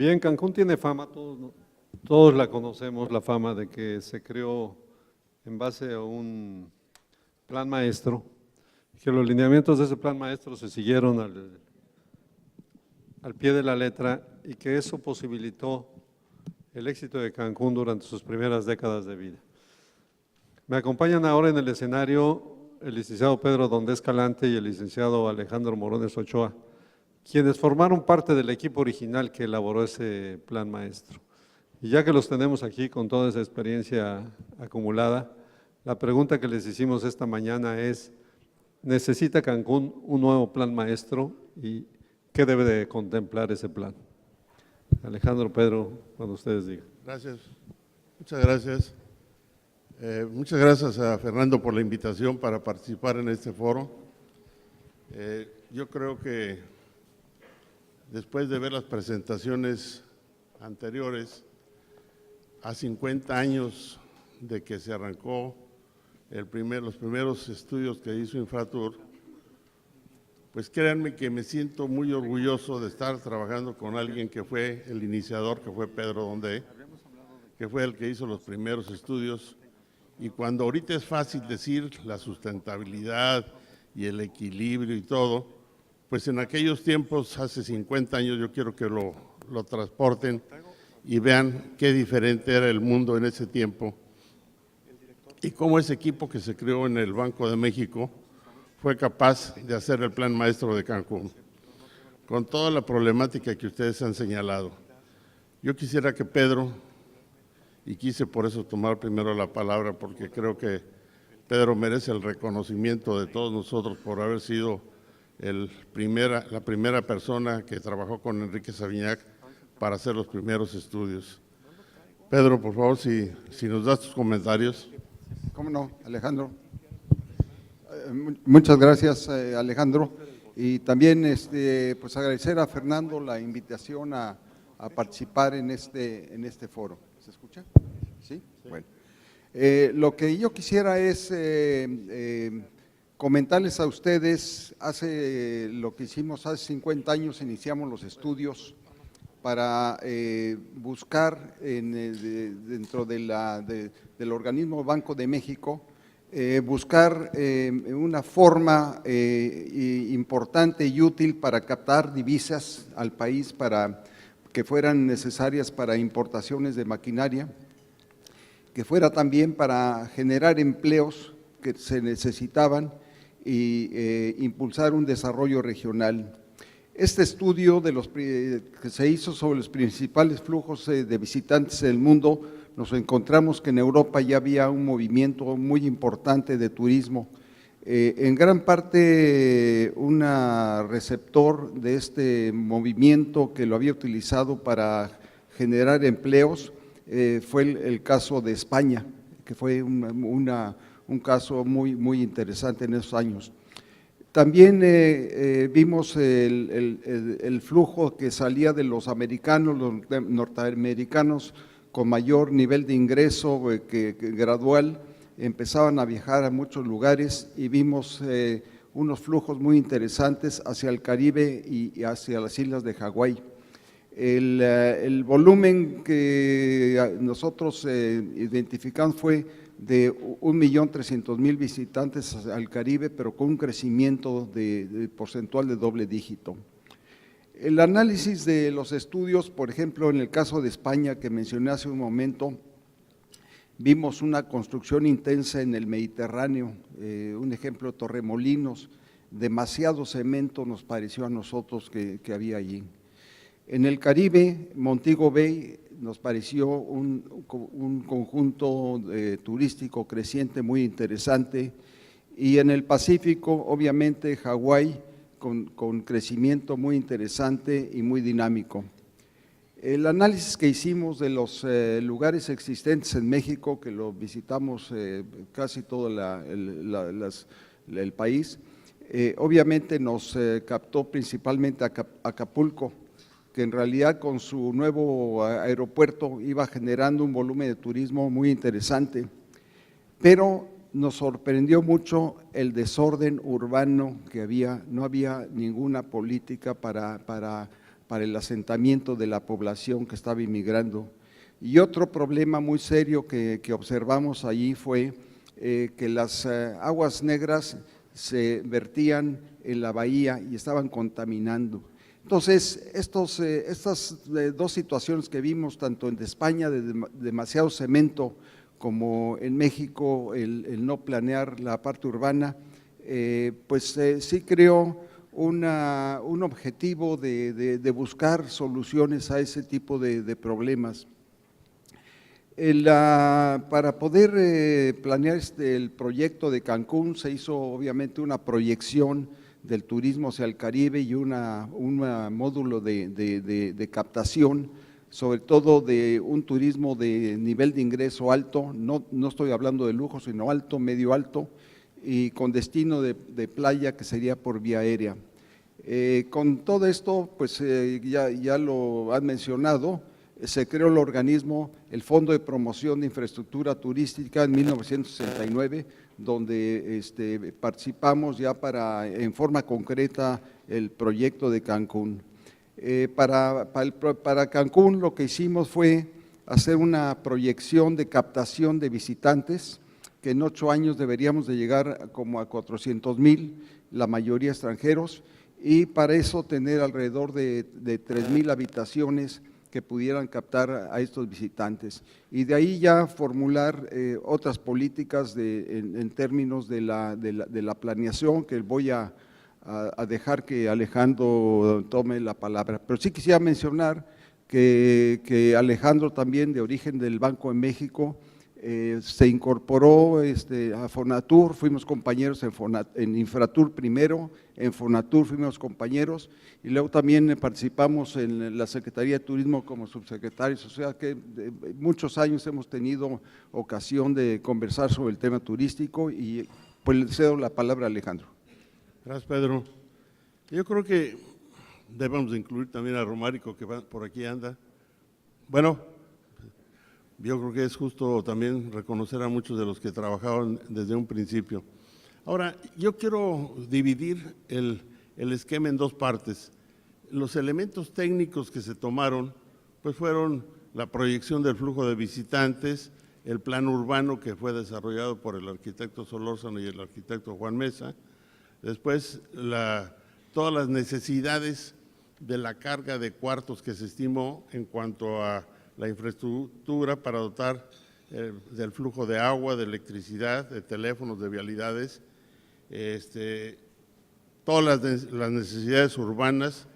Bien, Cancún tiene fama, todos la conocemos, la fama de que se creó en base a un plan maestro, que los lineamientos de ese plan maestro se siguieron al pie de la letra y que eso posibilitó el éxito de Cancún durante sus primeras décadas de vida. Me acompañan ahora en el escenario el licenciado Pedro Donde Escalante y el licenciado Alejandro Morones Ochoa, quienes formaron parte del equipo original que elaboró ese plan maestro. Y ya que los tenemos aquí con toda esa experiencia acumulada, la pregunta que les hicimos esta mañana es, ¿necesita Cancún un nuevo plan maestro y qué debe de contemplar ese plan? Alejandro, Pedro, cuando ustedes digan. Gracias, muchas gracias. Muchas gracias a Fernando por la invitación para participar en este foro. Yo creo que después de ver las presentaciones anteriores, a 50 años de que se arrancó los primeros estudios que hizo Infratur, pues créanme que me siento muy orgulloso de estar trabajando con alguien que fue el iniciador, que fue Pedro Donde, que fue el que hizo los primeros estudios. Y cuando ahorita es fácil decir la sustentabilidad y el equilibrio y todo, pues en aquellos tiempos, hace 50 años, yo quiero que lo transporten y vean qué diferente era el mundo en ese tiempo y cómo ese equipo que se creó en el Banco de México fue capaz de hacer el plan maestro de Cancún, con toda la problemática que ustedes han señalado. Yo quisiera que Pedro, y quise por eso tomar primero la palabra, porque creo que Pedro merece el reconocimiento de todos nosotros por haber sido la primera persona que trabajó con Enrique Sabiñac para hacer los primeros estudios. Pedro, por favor, si nos das tus comentarios. ¿Cómo no, Alejandro? Muchas gracias, Alejandro. Y también pues agradecer a Fernando la invitación a participar en este foro. ¿Se escucha? ¿Sí? Bueno. Lo que yo quisiera es comentarles a ustedes, lo que hicimos hace 50 años, iniciamos los estudios para buscar dentro del organismo Banco de México, buscar una forma importante y útil para captar divisas al país para que fueran necesarias para importaciones de maquinaria, que fuera también para generar empleos que se necesitaban y impulsar un desarrollo regional. Este estudio que se hizo sobre los principales flujos de visitantes del mundo, nos encontramos que en Europa ya había un movimiento muy importante de turismo. En gran parte, un receptor de este movimiento que lo había utilizado para generar empleos fue el caso de España, que fue un caso muy interesante en esos años. También vimos el flujo que salía de los americanos, los norteamericanos con mayor nivel de ingreso que gradual, empezaban a viajar a muchos lugares y vimos unos flujos muy interesantes hacia el Caribe y hacia las islas de Hawái. El volumen que nosotros identificamos fue de 1.300.000 visitantes al Caribe, pero con un crecimiento porcentual de doble dígito. El análisis de los estudios, por ejemplo, en el caso de España que mencioné hace un momento, vimos una construcción intensa en el Mediterráneo, un ejemplo, Torremolinos, demasiado cemento nos pareció a nosotros que había allí. En el Caribe, Montego Bay nos pareció un conjunto turístico creciente muy interesante, y en el Pacífico, obviamente, Hawái con crecimiento muy interesante y muy dinámico. El análisis que hicimos de los lugares existentes en México, que lo visitamos casi todo el país, obviamente nos captó principalmente Acapulco, que en realidad con su nuevo aeropuerto iba generando un volumen de turismo muy interesante, pero nos sorprendió mucho el desorden urbano que había. No había ninguna política para para el asentamiento de la población que estaba inmigrando. Y otro problema muy serio que observamos allí fue que las aguas negras se vertían en la bahía y estaban contaminando. Entonces, estas dos situaciones que vimos, tanto en España, de demasiado cemento, como en México, el no planear la parte urbana, sí creó un objetivo de buscar soluciones a ese tipo de problemas. Para poder planear el proyecto de Cancún se hizo obviamente una proyección del turismo hacia el Caribe y un módulo de captación, sobre todo de un turismo de nivel de ingreso alto, no estoy hablando de lujo, sino alto, medio alto, y con destino de playa, que sería por vía aérea. Con todo esto, pues ya lo han mencionado, se creó el organismo, el Fondo de Promoción de Infraestructura Turística en 1969, donde participamos ya en forma concreta el proyecto de Cancún. Para Cancún lo que hicimos fue hacer una proyección de captación de visitantes, que en 8 años deberíamos de llegar como a 400,000, la mayoría extranjeros, y para eso tener alrededor de 3,000 habitaciones que pudieran captar a estos visitantes. Y de ahí ya formular otras políticas en términos de la planeación, que voy a dejar que Alejandro tome la palabra. Pero sí quisiera mencionar que Alejandro, también de origen del Banco de México, se incorporó a Fonatur, fuimos compañeros en Infratur primero, en Fonatur fuimos compañeros, y luego también participamos en la Secretaría de Turismo como subsecretarios, o sea que muchos años hemos tenido ocasión de conversar sobre el tema turístico, y pues le cedo la palabra a Alejandro. Gracias, Pedro. Yo creo que debemos incluir también a Romárico, que por aquí anda. Bueno, yo creo que es justo también reconocer a muchos de los que trabajaban desde un principio. Ahora, yo quiero dividir el esquema en dos partes. Los elementos técnicos que se tomaron, pues fueron la proyección del flujo de visitantes, el plan urbano que fue desarrollado por el arquitecto Solórzano y el arquitecto Juan Mesa, después todas las necesidades de la carga de cuartos que se estimó en cuanto a la infraestructura para dotar del flujo de agua, de electricidad, de teléfonos, de vialidades, todas las necesidades urbanas,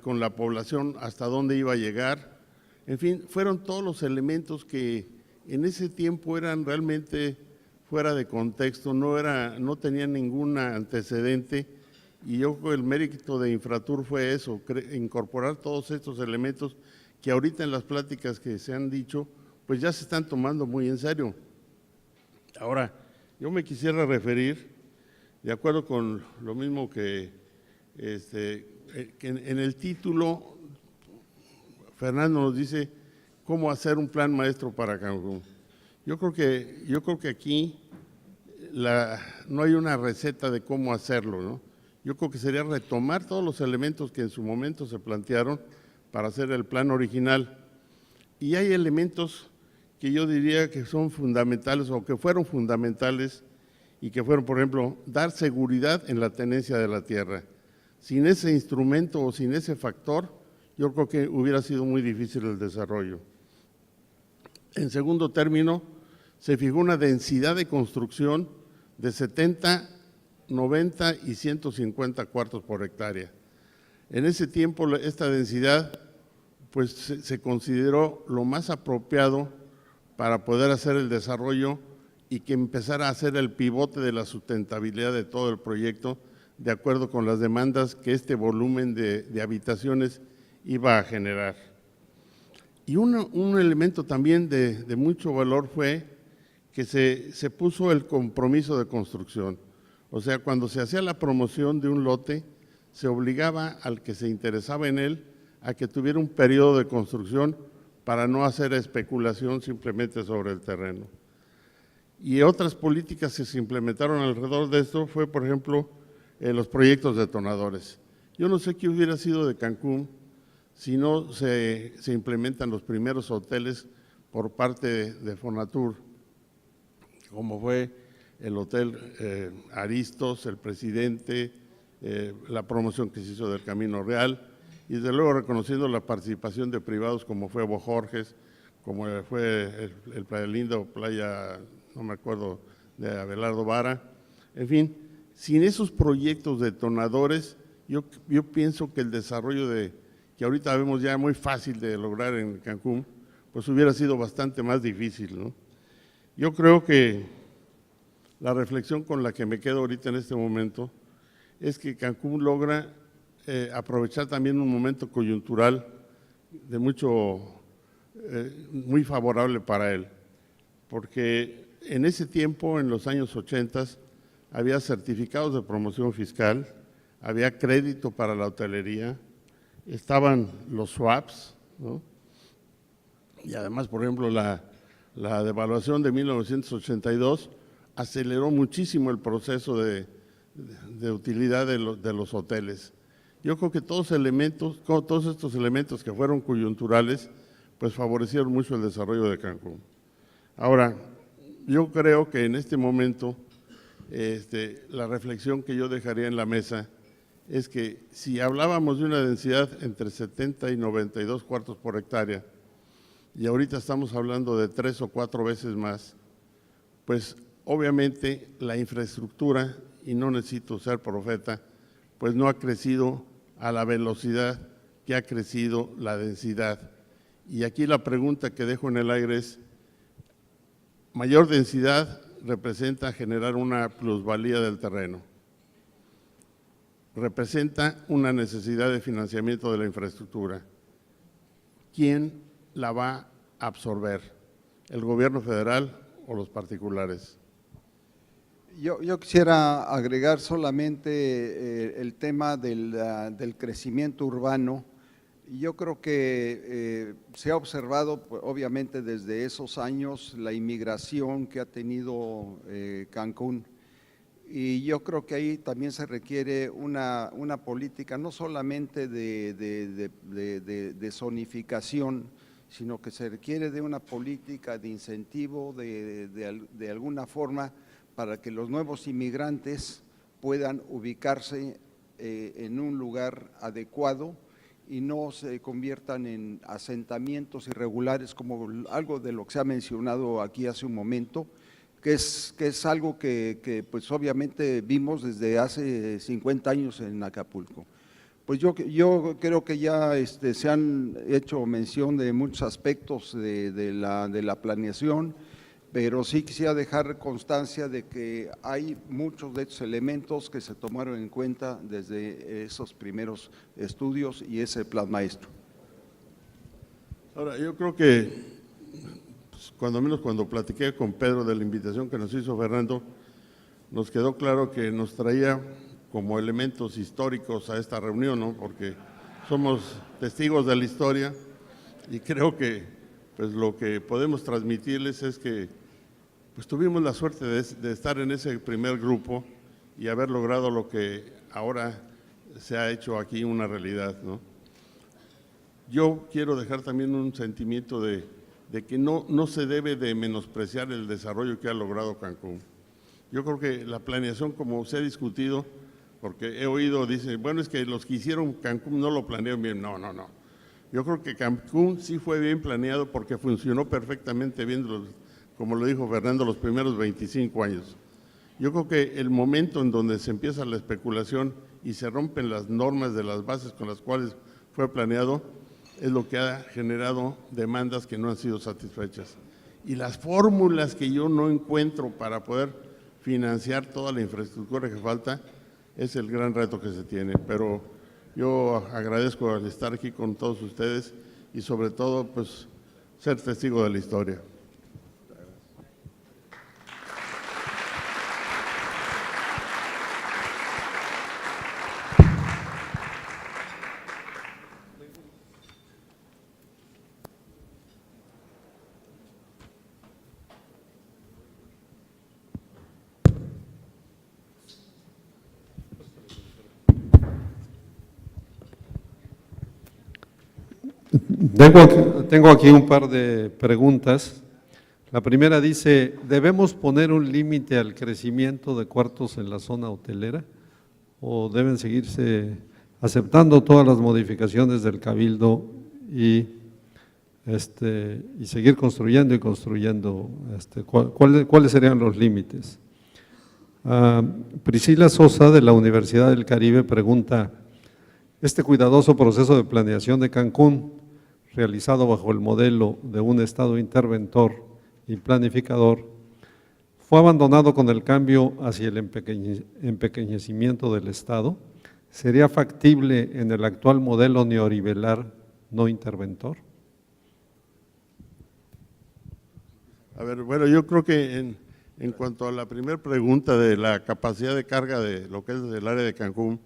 con la población hasta dónde iba a llegar, en fin, fueron todos los elementos que en ese tiempo eran realmente fuera de contexto, no tenían ningún antecedente, y yo creo que el mérito de Infratur fue eso, incorporar todos estos elementos que ahorita en las pláticas que se han dicho, pues ya se están tomando muy en serio. Ahora, yo me quisiera referir, de acuerdo con lo mismo que en el título, Fernando nos dice cómo hacer un plan maestro para Cancún. Yo creo que aquí no hay una receta de cómo hacerlo, ¿no? Yo creo que sería retomar todos los elementos que en su momento se plantearon para hacer el plan original. Y hay elementos que yo diría que son fundamentales o que fueron fundamentales y que fueron, por ejemplo, dar seguridad en la tenencia de la tierra. Sin ese instrumento o sin ese factor, yo creo que hubiera sido muy difícil el desarrollo. En segundo término, se fijó una densidad de construcción de 70, 90 y 150 cuartos por hectárea. En ese tiempo esta densidad pues se consideró lo más apropiado para poder hacer el desarrollo y que empezara a ser el pivote de la sustentabilidad de todo el proyecto, de acuerdo con las demandas que este volumen de habitaciones iba a generar. Y un elemento también de mucho valor fue que se puso el compromiso de construcción. O sea, cuando se hacía la promoción de un lote, se obligaba al que se interesaba en él a que tuviera un periodo de construcción para no hacer especulación simplemente sobre el terreno. Y otras políticas que se implementaron alrededor de esto fue, por ejemplo, los proyectos detonadores. Yo no sé qué hubiera sido de Cancún si no se implementan los primeros hoteles por parte de Fonatur, como fue el Hotel Aristos, el Presidente, la promoción que se hizo del Camino Real, y desde luego reconociendo la participación de privados como fue Bo Jorges, como fue el Playa Lindo, Playa, no me acuerdo, de Abelardo Vara. En fin, sin esos proyectos detonadores, yo pienso que el desarrollo que ahorita vemos ya muy fácil de lograr en Cancún, pues hubiera sido bastante más difícil, ¿no? Yo creo que la reflexión con la que me quedo ahorita en este momento es que Cancún logra aprovechar también un momento coyuntural de muy favorable para él, porque en ese tiempo, en los años 80, había certificados de promoción fiscal, había crédito para la hotelería, estaban los swaps, ¿no? Y además, por ejemplo, la devaluación de 1982 aceleró muchísimo el proceso de utilidad de los hoteles. Yo creo que todos estos elementos que fueron coyunturales, pues favorecieron mucho el desarrollo de Cancún. Ahora, yo creo que en este momento, la reflexión que yo dejaría en la mesa es que si hablábamos de una densidad entre 70 y 92 cuartos por hectárea, y ahorita estamos hablando de 3 o 4 veces más, pues obviamente la infraestructura, y no necesito ser profeta, pues no ha crecido a la velocidad que ha crecido la densidad. Y aquí la pregunta que dejo en el aire es, mayor densidad representa generar una plusvalía del terreno, representa una necesidad de financiamiento de la infraestructura. ¿Quién la va a absorber? ¿El gobierno federal o los particulares? Yo quisiera agregar solamente el tema del crecimiento urbano. Yo creo que se ha observado, pues, obviamente desde esos años, la inmigración que ha tenido Cancún, y yo creo que ahí también se requiere una política no solamente de zonificación, sino que se requiere de una política de incentivo de alguna forma para que los nuevos inmigrantes puedan ubicarse en un lugar adecuado y no se conviertan en asentamientos irregulares, como algo de lo que se ha mencionado aquí hace un momento, que es algo que pues obviamente vimos desde hace 50 años en Acapulco. Pues yo creo que ya se han hecho mención de muchos aspectos de la planeación, pero sí quisiera dejar constancia de que hay muchos de estos elementos que se tomaron en cuenta desde esos primeros estudios y ese plan maestro. Ahora, yo creo que, pues, cuando menos cuando platiqué con Pedro de la invitación que nos hizo Fernando, nos quedó claro que nos traía como elementos históricos a esta reunión, ¿no? Porque somos testigos de la historia y creo que pues lo que podemos transmitirles es que pues tuvimos la suerte de estar en ese primer grupo y haber logrado lo que ahora se ha hecho aquí una realidad, ¿no? Yo quiero dejar también un sentimiento de que no se debe de menospreciar el desarrollo que ha logrado Cancún. Yo creo que la planeación, como se ha discutido, porque he oído, dice, bueno, es que los que hicieron Cancún no lo planearon bien. No. Yo creo que Cancún sí fue bien planeado porque funcionó perfectamente bien, como lo dijo Fernando, los primeros 25 años. Yo creo que el momento en donde se empieza la especulación y se rompen las normas de las bases con las cuales fue planeado, es lo que ha generado demandas que no han sido satisfechas. Y las fórmulas que yo no encuentro para poder financiar toda la infraestructura que falta, es el gran reto que se tiene. Pero yo agradezco al estar aquí con todos ustedes y sobre todo pues ser testigo de la historia. Tengo aquí un par de preguntas. La primera dice, ¿debemos poner un límite al crecimiento de cuartos en la zona hotelera o deben seguirse aceptando todas las modificaciones del Cabildo y seguir construyendo y construyendo? ¿Cuáles serían los límites? Priscila Sosa, de la Universidad del Caribe, pregunta, este cuidadoso proceso de planeación de Cancún, realizado bajo el modelo de un Estado interventor y planificador, fue abandonado con el cambio hacia el empequeñecimiento del Estado. ¿Sería factible en el actual modelo neoliberal no interventor? A ver, bueno, yo creo que en cuanto a la primera pregunta de la capacidad de carga de lo que es el área de Cancún,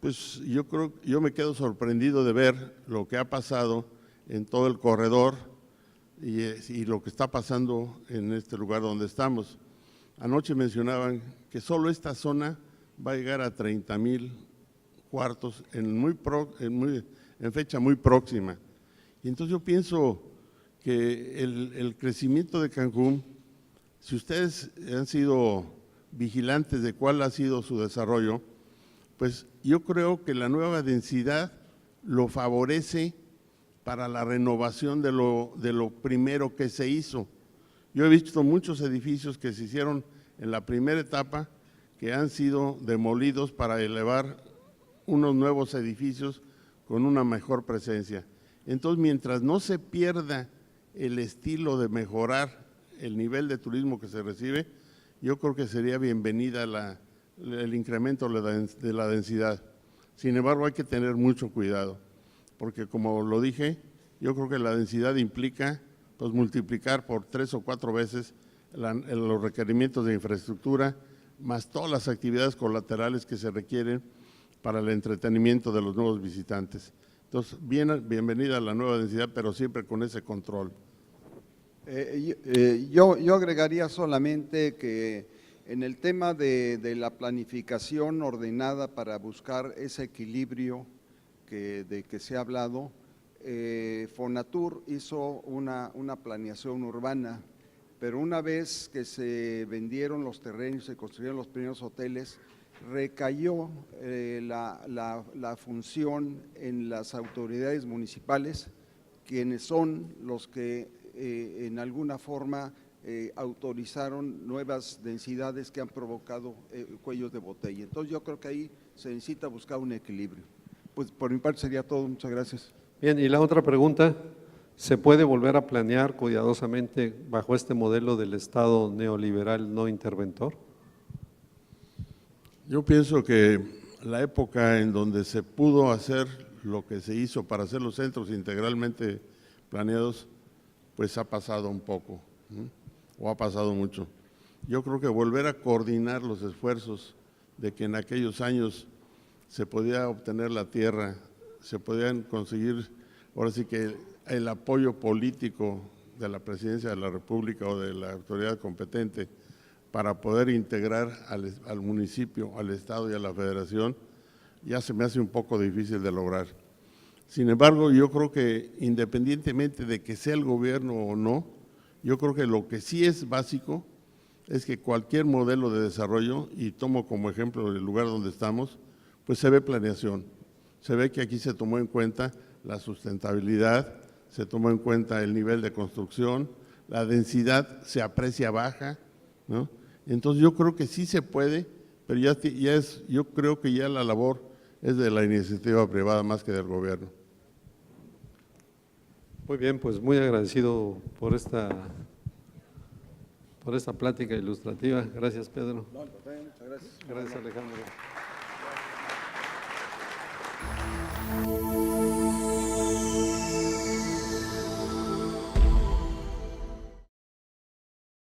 pues yo me quedo sorprendido de ver lo que ha pasado en todo el corredor y lo que está pasando en este lugar donde estamos. Anoche mencionaban que solo esta zona va a llegar a 30,000 cuartos en fecha muy próxima. Y entonces yo pienso que el crecimiento de Cancún, si ustedes han sido vigilantes de cuál ha sido su desarrollo, pues yo creo que la nueva densidad lo favorece para la renovación de lo primero que se hizo. Yo he visto muchos edificios que se hicieron en la primera etapa que han sido demolidos para elevar unos nuevos edificios con una mejor presencia. Entonces, mientras no se pierda el estilo de mejorar el nivel de turismo que se recibe, yo creo que sería bienvenida el incremento de la densidad. Sin embargo, hay que tener mucho cuidado, porque como lo dije, yo creo que la densidad implica pues, multiplicar por 3 o 4 veces los requerimientos de infraestructura, más todas las actividades colaterales que se requieren para el entretenimiento de los nuevos visitantes. Entonces, bienvenida a la nueva densidad, pero siempre con ese control. Yo agregaría solamente que en el tema de la planificación ordenada para buscar ese equilibrio de que se ha hablado, Fonatur hizo una planeación urbana, pero una vez que se vendieron los terrenos, se construyeron los primeros hoteles, recayó la función en las autoridades municipales, quienes son los que en alguna forma autorizaron nuevas densidades que han provocado cuellos de botella. Entonces yo creo que ahí se necesita buscar un equilibrio. Pues por mi parte sería todo, muchas gracias. Bien, y la otra pregunta, ¿se puede volver a planear cuidadosamente bajo este modelo del Estado neoliberal no interventor? Yo pienso que la época en donde se pudo hacer lo que se hizo para hacer los centros integralmente planeados, pues ha pasado un poco, ¿no? O ha pasado mucho. Yo creo que volver a coordinar los esfuerzos de que en aquellos años se podía obtener la tierra, se podían conseguir, ahora sí que el apoyo político de la Presidencia de la República o de la autoridad competente para poder integrar al municipio, al Estado y a la Federación, ya se me hace un poco difícil de lograr. Sin embargo, yo creo que independientemente de que sea el gobierno o no, yo creo que lo que sí es básico es que cualquier modelo de desarrollo, y tomo como ejemplo el lugar donde estamos, pues se ve planeación, se ve que aquí se tomó en cuenta la sustentabilidad, se tomó en cuenta el nivel de construcción, la densidad se aprecia baja, ¿no? Entonces yo creo que sí se puede, pero yo creo que ya la labor es de la iniciativa privada más que del gobierno. Muy bien, pues muy agradecido por esta plática ilustrativa. Gracias, Pedro. No, muchas gracias. Gracias, Alejandro.